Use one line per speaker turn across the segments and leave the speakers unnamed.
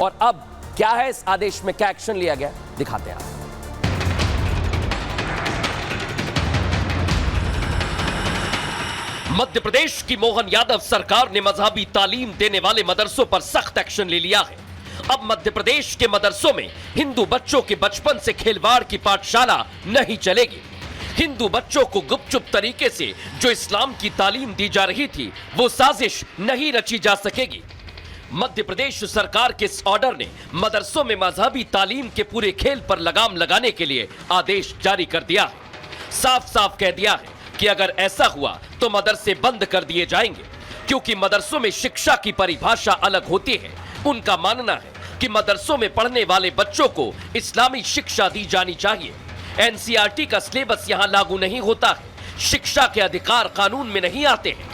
और अब क्या है इस आदेश में, क्या एक्शन लिया गया, दिखाते हैं आप। मध्य प्रदेश की मोहन यादव सरकार ने मजहबी तालीम देने वाले मदरसों पर सख्त एक्शन ले लिया है। अब मध्य प्रदेश के मदरसों में हिंदू बच्चों के बचपन से खिलवाड़ की पाठशाला नहीं चलेगी। हिंदू बच्चों को गुपचुप तरीके से जो इस्लाम की तालीम दी जा रही थी, वो साजिश नहीं रची जा सकेगी। मध्य प्रदेश सरकार के इस ऑर्डर ने मदरसों में मजहबी तालीम के पूरे खेल पर लगाम लगाने के लिए आदेश जारी कर दिया है। साफ साफ कह दिया है कि अगर ऐसा हुआ तो मदरसे बंद कर दिए जाएंगे, क्योंकि मदरसों में शिक्षा की परिभाषा अलग होती है। उनका मानना है कि मदरसों में पढ़ने वाले बच्चों को इस्लामी शिक्षा दी जानी चाहिए। एनसीईआरटी का सिलेबस यहां लागू नहीं होता है। शिक्षा के अधिकार कानून में नहीं आते हैं।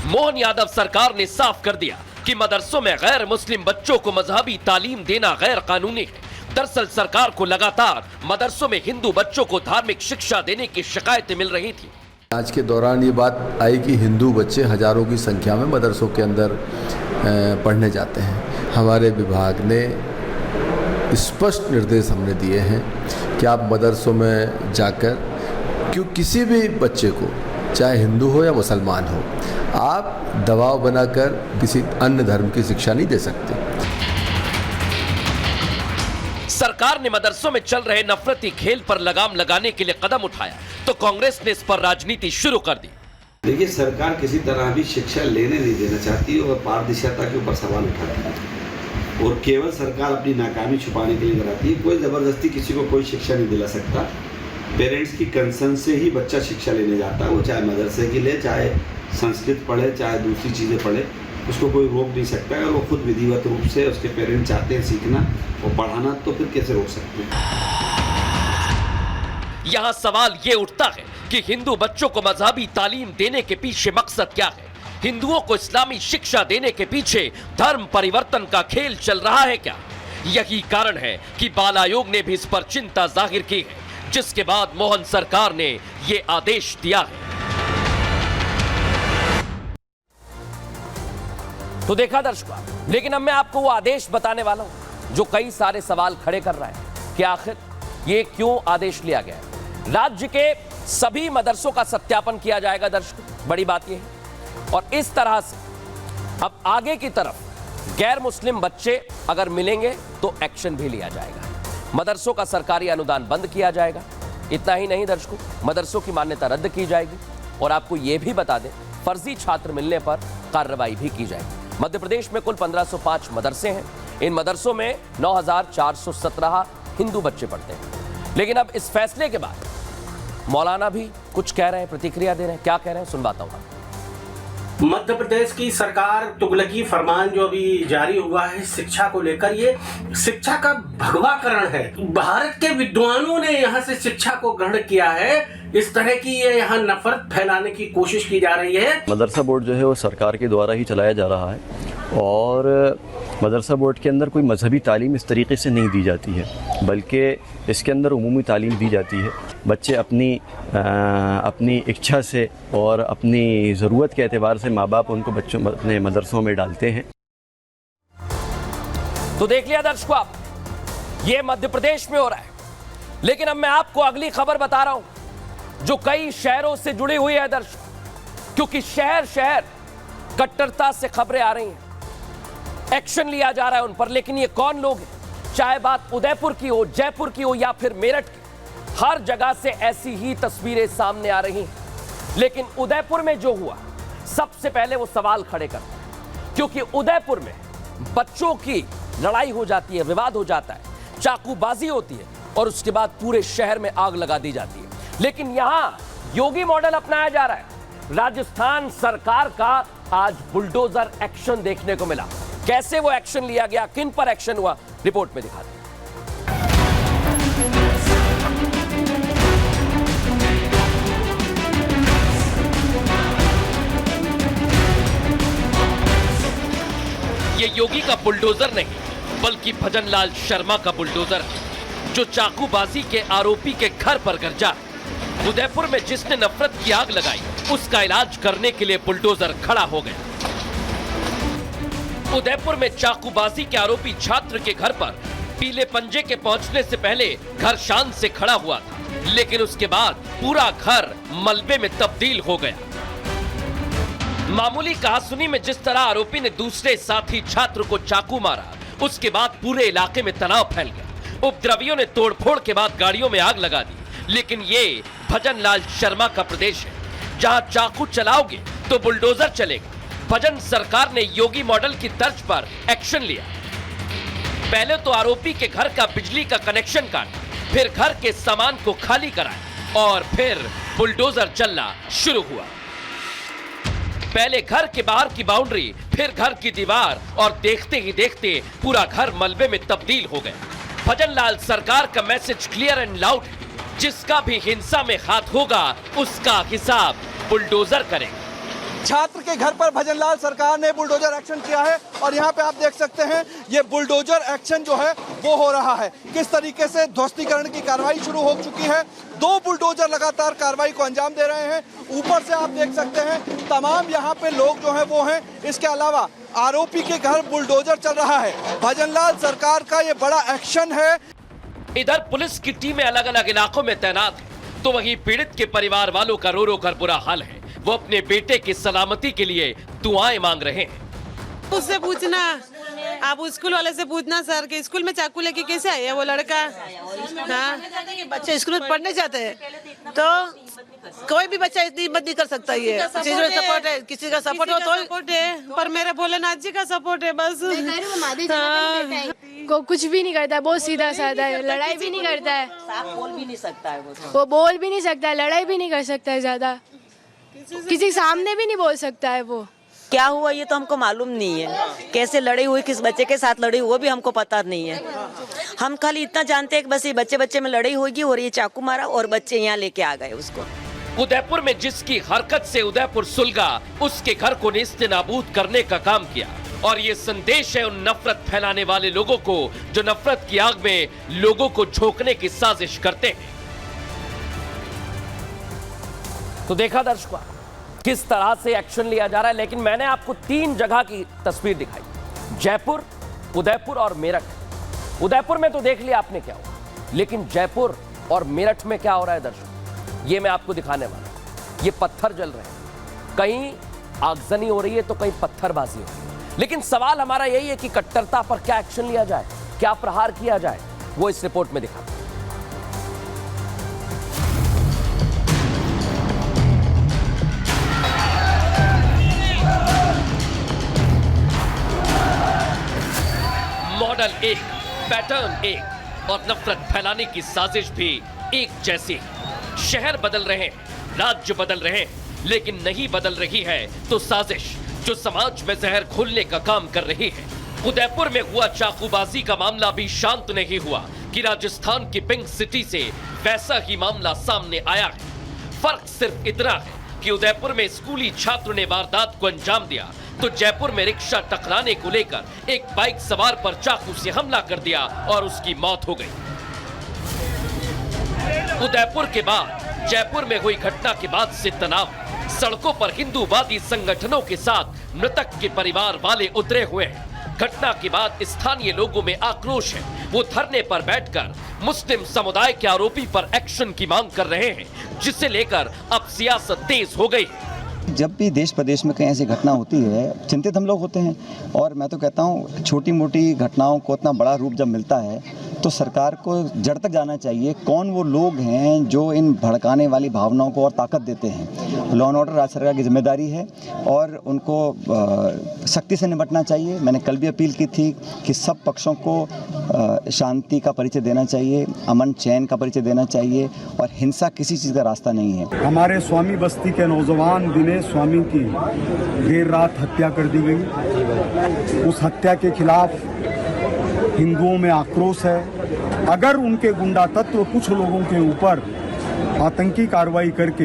मोहन यादव सरकार ने साफ कर दिया कि मदरसों में गैर मुस्लिम बच्चों को मजहबी तालीम देना गैर कानूनी है। दरअसल सरकार को लगातार मदरसों में हिंदू बच्चों को धार्मिक शिक्षा देने की शिकायतें मिल रही थी।
आज के दौरान ये बात आई कि हिंदू बच्चे हजारों की संख्या में मदरसों के अंदर पढ़ने जाते हैं। हमारे विभाग ने स्पष्ट निर्देश हमने दिए हैं कि आप मदरसों में जाकर क्यों किसी भी बच्चे को, चाहे हिंदू हो या मुसलमान हो, आप दबाव बनाकर किसी अन्य धर्म की शिक्षा नहीं दे सकते।
सरकार ने मदरसों में चल रहे नफरती खेल पर लगाम लगाने के लिए कदम उठाया तो कांग्रेस ने इस पर राजनीति शुरू कर दी।
देखिए, सरकार किसी तरह भी शिक्षा लेने नहीं देना चाहती और पारदर्शिता के ऊपर सवाल उठाती है और केवल सरकार अपनी नाकामी छुपाने के लिए कराती है। कोई जबरदस्ती किसी को कोई शिक्षा नहीं दिला सकता। पेरेंट्स की कंसर्न से ही बच्चा शिक्षा लेने जाता है, वो चाहे मदरसे की ले, चाहे संस्कृत पढ़े, चाहे दूसरी चीज़ें पढ़े, उसको कोई रोक नहीं सकता। अगर वो खुद विधिवत रूप से उसके पेरेंट्स चाहते हैं सीखना और पढ़ाना, तो फिर कैसे रोक सकते हैं।
यहाँ सवाल ये उठता है कि हिंदू बच्चों को मजहबी तालीम देने के पीछे मकसद क्या है? हिंदुओं को इस्लामी शिक्षा देने के पीछे धर्म परिवर्तन का खेल चल रहा है क्या? यही कारण है कि बाल आयोग ने भी इस पर चिंता जाहिर की है, जिसके बाद मोहन सरकार ने ये आदेश दिया है। तो देखा दर्शकों, लेकिन अब मैं आपको वो आदेश बताने वाला हूं जो कई सारे सवाल खड़े कर रहा है कि आखिर ये क्यों आदेश लिया गया है। राज्य के सभी मदरसों का सत्यापन किया जाएगा दर्शकों, बड़ी बात यह है। और इस तरह से अब आगे की तरफ गैर मुस्लिम बच्चे अगर मिलेंगे तो एक्शन भी लिया जाएगा। मदरसों का सरकारी अनुदान बंद किया जाएगा। इतना ही नहीं दर्शकों, मदरसों की मान्यता रद्द की जाएगी और आपको यह भी बता दें, फर्जी छात्र मिलने पर कार्रवाई भी की जाएगी। मध्य प्रदेश में कुल 1505 मदरसे हैं। इन मदरसों में 9417 हिंदू बच्चे पढ़ते हैं। लेकिन अब इस फैसले के बाद मौलाना भी कुछ कह रहे हैं, प्रतिक्रिया दे रहे हैं। क्या कह रहे हैं सुनवाता हूं।
मध्य प्रदेश की सरकार तुगलकी फरमान जो अभी जारी हुआ है शिक्षा को लेकर, ये शिक्षा का भगवाकरण है। भारत के विद्वानों ने यहाँ से शिक्षा को ग्रहण किया है। इस तरह की ये यहाँ नफरत फैलाने की कोशिश की जा रही है।
मदरसा बोर्ड जो है वो सरकार के द्वारा ही चलाया जा रहा है और मदरसा बोर्ड के अंदर कोई मजहबी तालीम इस तरीके से नहीं दी जाती है, बल्कि इसके अंदर उमूमी तालीम दी जाती है। बच्चे अपनी इच्छा से और अपनी ज़रूरत के एतबार से माँ बाप उनको बच्चों अपने मदरसों में डालते हैं।
तो देख लिया दर्शकों आप, ये मध्य प्रदेश में हो रहा है। लेकिन अब मैं आपको अगली खबर बता रहा हूं जो कई शहरों से जुड़ी हुई है दर्शकों, क्योंकि शहर शहर कट्टरता से खबरें आ रही हैं, एक्शन लिया जा रहा है उन पर। लेकिन ये कौन लोग हैं? चाहे बात उदयपुर की हो, जयपुर की हो या फिर मेरठ की, हर जगह से ऐसी ही तस्वीरें सामने आ रही हैं। लेकिन उदयपुर में जो हुआ, सबसे पहले वो सवाल खड़े करता है, क्योंकि उदयपुर में बच्चों की लड़ाई हो जाती है, विवाद हो जाता है, चाकूबाजी होती है और उसके बाद पूरे शहर में आग लगा दी जाती है। लेकिन यहां योगी मॉडल अपनाया जा रहा है। राजस्थान सरकार का आज बुलडोजर एक्शन देखने को मिला। कैसे वो एक्शन लिया गया, किन पर एक्शन हुआ, रिपोर्ट में दिखा दें। ये योगी का बुलडोजर नहीं बल्कि भजनलाल शर्मा का बुलडोजर है, जो चाकूबाजी के आरोपी के घर पर गरजा। उदयपुर में जिसने नफरत की आग लगाई, उसका इलाज करने के लिए बुलडोजर खड़ा हो गया। उदयपुर में चाकूबाजी के आरोपी छात्र के घर पर पीले पंजे के पहुंचने से पहले घर शान से खड़ा हुआ था, लेकिन उसके बाद पूरा घर मलबे में तब्दील हो गया। मामूली कहासुनी में जिस तरह आरोपी ने दूसरे साथी छात्र को चाकू मारा, उसके बाद पूरे इलाके में तनाव फैल गया। उपद्रवियों ने तोड़फोड़ के बाद गाड़ियों में आग लगा दी। लेकिन ये भजन लाल शर्मा का प्रदेश है, जहां चाकू चलाओगे तो बुलडोजर चलेगा। भजन सरकार ने योगी मॉडल की तर्ज पर एक्शन लिया। पहले तो आरोपी के घर का बिजली का कनेक्शन काटा, फिर घर के सामान को खाली कराया और फिर बुलडोजर चलना शुरू हुआ। पहले घर के बाहर की बाउंड्री, फिर घर की दीवार और देखते ही देखते पूरा घर मलबे में तब्दील हो गया। भजन लाल सरकार का मैसेज क्लियर एंड लाउड है, जिसका भी हिंसा में हाथ होगा उसका हिसाब बुलडोजर करेगा।
छात्र के घर पर भजनलाल सरकार ने बुलडोजर एक्शन किया है और यहाँ पे आप देख सकते हैं ये बुलडोजर एक्शन जो है वो हो रहा है। किस तरीके से ध्वस्तीकरण की कार्रवाई शुरू हो चुकी है। 2 बुलडोजर लगातार कार्रवाई को अंजाम दे रहे हैं। ऊपर से आप देख सकते हैं तमाम यहाँ पे लोग जो है वो हैं। इसके अलावा आरोपी के घर बुलडोजर चल रहा है। भजनलाल सरकार का ये बड़ा एक्शन है।
इधर पुलिस की टीमें अलग अलग इलाकों में तैनात है, तो वहीं पीड़ित के परिवार वालों का रो रो कर बुरा हाल है। वो अपने बेटे की सलामती के लिए दुआएं मांग रहे हैं।
उससे पूछना, आप स्कूल वाले से पूछना सर कि स्कूल में चाकू लेके कैसे आया वो लड़का। हाँ,
बच्चे स्कूल में पढ़ने जाते हैं तो कोई भी बच्चा इतनी हिम्मत नहीं कर सकता। ये किसी का सपोर्ट है, किसी का सपोर्ट हो तो
सपोर्ट है, पर मेरे भोलेनाथ जी का सपोर्ट है बस।
को कुछ भी नहीं करता है, बहुत सीधा साधा है, लड़ाई भी नहीं करता है,
बोल भी नहीं सकता है
वो बोल भी नहीं सकता है, लड़ाई भी नहीं कर सकता है, ज्यादा किसी के सामने भी नहीं बोल सकता है। वो
क्या हुआ ये तो हमको मालूम नहीं है, कैसे लड़ी हुई, किस बच्चे के साथ लड़ी वो भी हमको पता नहीं है। हम खाली इतना जानते हैं कि बस ये बच्चे में लड़ाई होगी और ये चाकू मारा और बच्चे यहाँ लेके आ गए उसको।
उदयपुर में जिसकी हरकत से उदयपुर सुलगा, उसके घर को नेस्तनाबूद करने का काम किया। और ये संदेश है उन नफरत फैलाने वाले लोगों को जो नफरत की आग में लोगों को झोंकने की साजिश करते हैं। तो देखा दर्शकों किस तरह से एक्शन लिया जा रहा है, लेकिन मैंने आपको 3 जगह की तस्वीर दिखाई, जयपुर, उदयपुर और मेरठ। उदयपुर में तो देख लिया आपने क्या हुआ, लेकिन जयपुर और मेरठ में क्या हो रहा है दर्शकों, ये मैं आपको दिखाने वाला हूं। ये पत्थर जल रहे हैं, कहीं आगजनी हो रही है तो कहीं पत्थरबाजी हो रही है। लेकिन सवाल हमारा यही है कि कट्टरता पर क्या एक्शन लिया जाए, क्या प्रहार किया जाए, वो इस रिपोर्ट में दिखाते हैं। मॉडल एक, पैटर्न एक और नफरत फैलाने की साजिश भी एक जैसी। शहर बदल रहे हैं, राज्य बदल रहे हैं, लेकिन नहीं बदल रही है तो साजिश जो समाज में जहर घोलने का काम कर रही है। उदयपुर में हुआ चाकूबाजी का मामला भी शांत नहीं हुआ कि राजस्थान की पिंक सिटी से वैसा ही मामला सामने आया है। फर्क सिर्फ इतना है कि उदयपुर में स्कूली छात्र ने वारदात को अंजाम दिया, तो जयपुर में रिक्शा टकराने को लेकर एक बाइक सवार पर चाकू से हमला कर दिया और उसकी मौत हो गई। उदयपुर के बाद जयपुर में हुई घटना के बाद से तनाव, सड़कों पर हिंदूवादी संगठनों के साथ मृतक के परिवार वाले उतरे हुए हैं। घटना के बाद स्थानीय लोगों में आक्रोश है, वो धरने पर बैठकर मुस्लिम समुदाय के आरोपी पर एक्शन की मांग कर रहे हैं, जिसे लेकर अब सियासत तेज हो गई।
जब भी देश प्रदेश में कहीं ऐसी घटना होती है चिंतित हम लोग होते हैं। और मैं तो कहता हूँ छोटी मोटी घटनाओं को इतना बड़ा रूप जब मिलता है तो सरकार को जड़ तक जाना चाहिए, कौन वो लोग हैं जो इन भड़काने वाली भावनाओं को और ताकत देते हैं। लॉ एंड ऑर्डर राज्य सरकार की जिम्मेदारी है और उनको सख्ती से निपटना चाहिए। मैंने कल भी अपील की थी कि सब पक्षों को शांति का परिचय देना चाहिए, अमन चैन का परिचय देना चाहिए और हिंसा किसी चीज़ का रास्ता नहीं है।
हमारे स्वामी बस्ती के नौजवान दिनेश स्वामी की देर रात हत्या कर दी गई। उस हत्या के खिलाफ हिंदुओं में आक्रोश है। अगर उनके गुंडा तत्व कुछ लोगों के ऊपर आतंकी कार्रवाई करके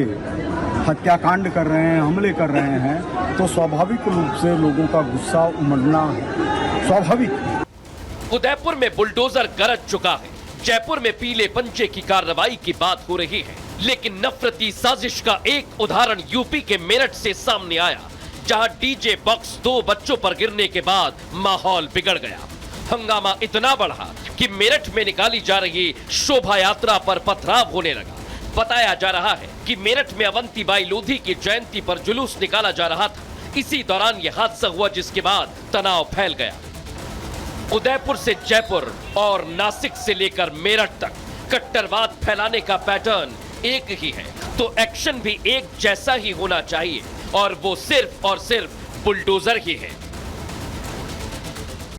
हत्याकांड कर रहे हैं, हमले कर रहे हैं, तो स्वाभाविक रूप से लोगों का गुस्सा उमड़ना स्वाभाविक।
उदयपुर में बुलडोजर गरज चुका है, जयपुर में पीले पंजे की कार्रवाई की बात हो रही है, लेकिन नफरती साजिश का एक उदाहरण यूपी के मेरठ से सामने आया, जहां डीजे बॉक्स 2 बच्चों पर गिरने के बाद माहौल बिगड़ गया। हंगामा इतना बढ़ा कि मेरठ में निकाली जा रही शोभा यात्रा पर पथराव होने लगा। बताया जा रहा है कि मेरठ में अवंतीबाई लोधी की जयंती पर जुलूस निकाला जा रहा था। इसी दौरान यह हादसा हुआ, जिसके बाद तनाव फैल गया। उदयपुर से जयपुर और नासिक से लेकर मेरठ तक कट्टरवाद फैलाने का पैटर्न एक ही है, तो एक्शन भी एक जैसा ही होना चाहिए, और वो सिर्फ और सिर्फ बुलडोजर ही है।